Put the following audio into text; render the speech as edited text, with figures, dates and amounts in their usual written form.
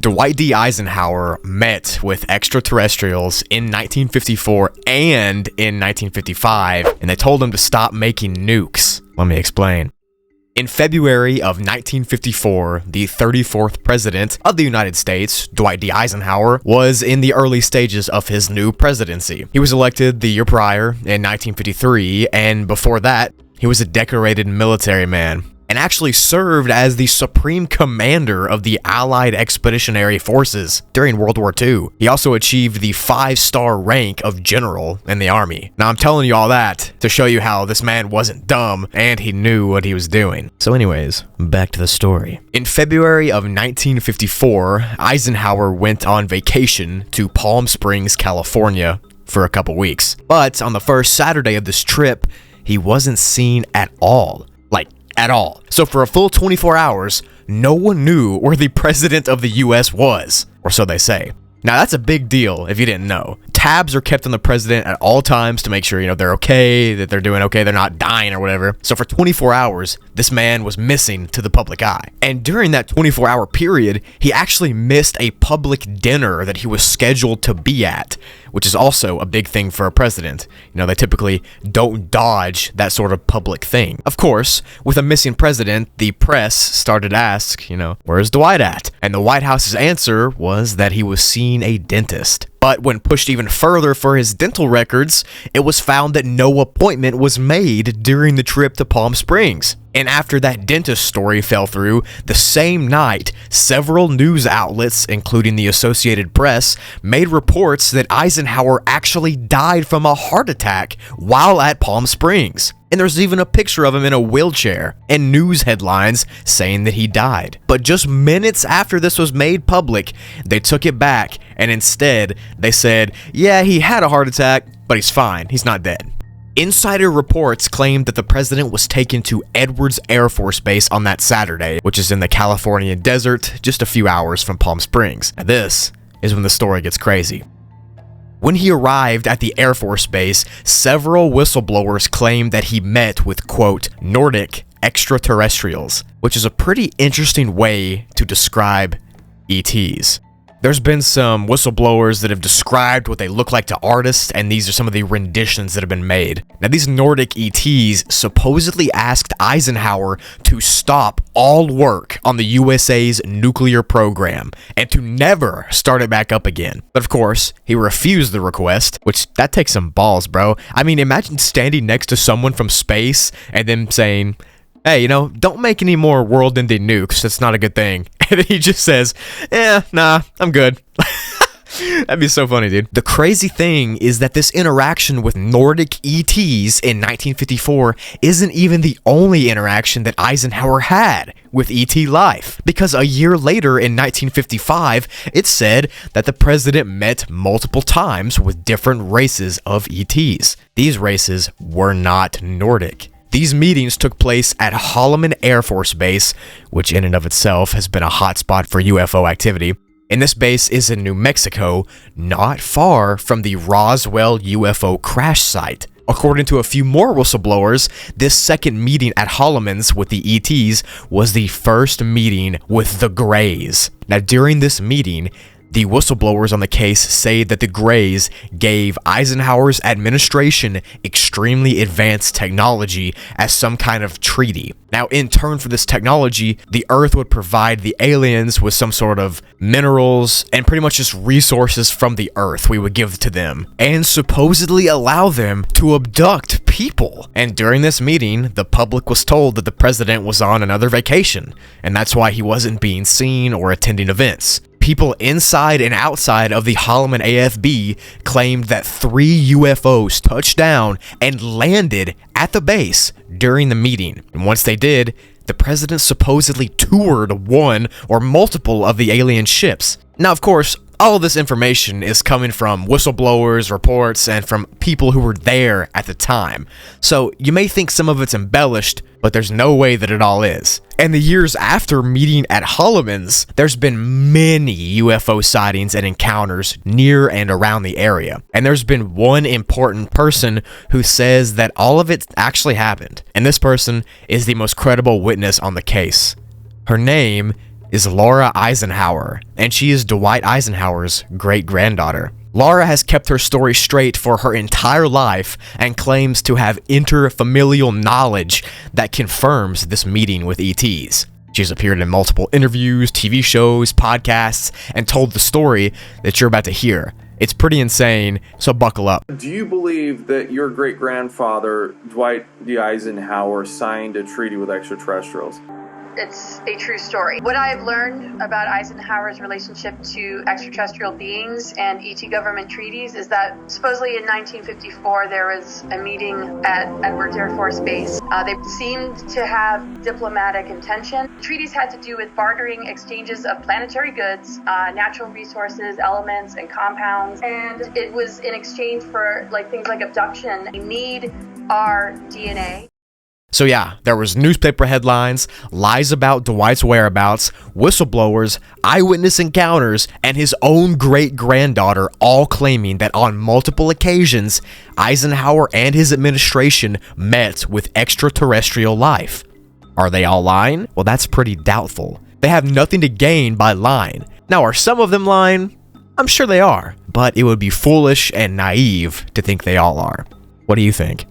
Dwight D Eisenhower met with extraterrestrials in 1954 and in 1955, and they told him to stop making nukes. Let me explain. In February of 1954, the 34th president of the United States, Dwight D Eisenhower, was in the early stages of his new presidency. He was elected the year prior in 1953, and before that, he was a decorated military man and actually served as the supreme commander of the Allied Expeditionary Forces during World War II. He also achieved the 5-star rank of general in the Army. Now, I'm telling you all that to show you how this man wasn't dumb and he knew what he was doing. So anyways, back to the story. In February of 1954, Eisenhower went on vacation to Palm Springs, California for a couple weeks. But on the first Saturday of this trip, he wasn't seen at all. At all. So for a full 24 hours, no one knew where the president of the US was, or so they say. Now that's a big deal if you didn't know. Tabs are kept on the president at all times to make sure, they're okay, that they're doing okay, they're not dying or whatever. So for 24 hours, this man was missing to the public eye. And during that 24-hour period, he actually missed a public dinner that he was scheduled to be at, which is also a big thing for a president. They typically don't dodge that sort of public thing. Of course, with a missing president, the press started to ask, where's Dwight at? And the White House's answer was that he was seeing a dentist. But when pushed even further for his dental records, it was found that no appointment was made during the trip to Palm Springs. And after that dentist story fell through, the same night, several news outlets, including the Associated Press, made reports that Eisenhower actually died from a heart attack while at Palm Springs. And there's even a picture of him in a wheelchair and news headlines saying that he died. But just minutes after this was made public, they took it back and instead they said, yeah, he had a heart attack, but he's fine. He's not dead. Insider reports claimed that the president was taken to Edwards Air Force Base on that Saturday, which is in the California desert, just a few hours from Palm Springs. And this is when the story gets crazy. When he arrived at the Air Force Base, several whistleblowers claimed that he met with, quote, Nordic extraterrestrials, which is a pretty interesting way to describe ETs. There's been some whistleblowers that have described what they look like to artists, and these are some of the renditions that have been made. Now, these Nordic ETs supposedly asked Eisenhower to stop all work on the USA's nuclear program and to never start it back up again. But of course, he refused the request, which that takes some balls, bro. I mean, imagine standing next to someone from space and them saying, hey, don't make any more world-ending nukes. That's not a good thing. And then he just says, nah, I'm good. That'd be so funny, dude. The crazy thing is that this interaction with Nordic ETs in 1954 isn't even the only interaction that Eisenhower had with ET life. Because a year later in 1955, it said that the president met multiple times with different races of ETs. These races were not Nordic. These meetings took place at Holloman Air Force Base, which in and of itself has been a hotspot for UFO activity. And this base is in New Mexico, not far from the Roswell UFO crash site. According to a few more whistleblowers, this second meeting at Holloman's with the ETs was the first meeting with the Greys. Now, during this meeting, the whistleblowers on the case say that the Greys gave Eisenhower's administration extremely advanced technology as some kind of treaty. Now, in turn for this technology, the Earth would provide the aliens with some sort of minerals and pretty much just resources from the Earth we would give to them, and supposedly allow them to abduct people. And during this meeting, the public was told that the president was on another vacation, and that's why he wasn't being seen or attending events. People inside and outside of the Holloman AFB claimed that 3 UFOs touched down and landed at the base during the meeting. And once they did, the president supposedly toured one or multiple of the alien ships. Now, of course, all of this information is coming from whistleblowers, reports, and from people who were there at the time. So you may think some of it's embellished, but there's no way that it all is. And the years after meeting at Holloman's, there's been many UFO sightings and encounters near and around the area. And there's been one important person who says that all of it actually happened. And this person is the most credible witness on the case. Her name is Laura Eisenhower, and she is Dwight Eisenhower's great-granddaughter. Laura has kept her story straight for her entire life and claims to have interfamilial knowledge that confirms this meeting with ETs. She's appeared in multiple interviews, TV shows, podcasts, and told the story that you're about to hear. It's pretty insane, so buckle up. Do you believe that your great-grandfather, Dwight D Eisenhower, signed a treaty with extraterrestrials? It's a true story. What I've learned about Eisenhower's relationship to extraterrestrial beings and ET government treaties is that supposedly in 1954 there was a meeting at Edwards Air Force Base. They seemed to have diplomatic intention. Treaties had to do with bartering exchanges of planetary goods, natural resources, elements, and compounds. And it was in exchange for things like abduction. We need our DNA. So yeah, there was newspaper headlines, lies about Dwight's whereabouts, whistleblowers, eyewitness encounters, and his own great-granddaughter all claiming that on multiple occasions, Eisenhower and his administration met with extraterrestrial life. Are they all lying? Well, that's pretty doubtful. They have nothing to gain by lying. Now, are some of them lying? I'm sure they are, but it would be foolish and naive to think they all are. What do you think?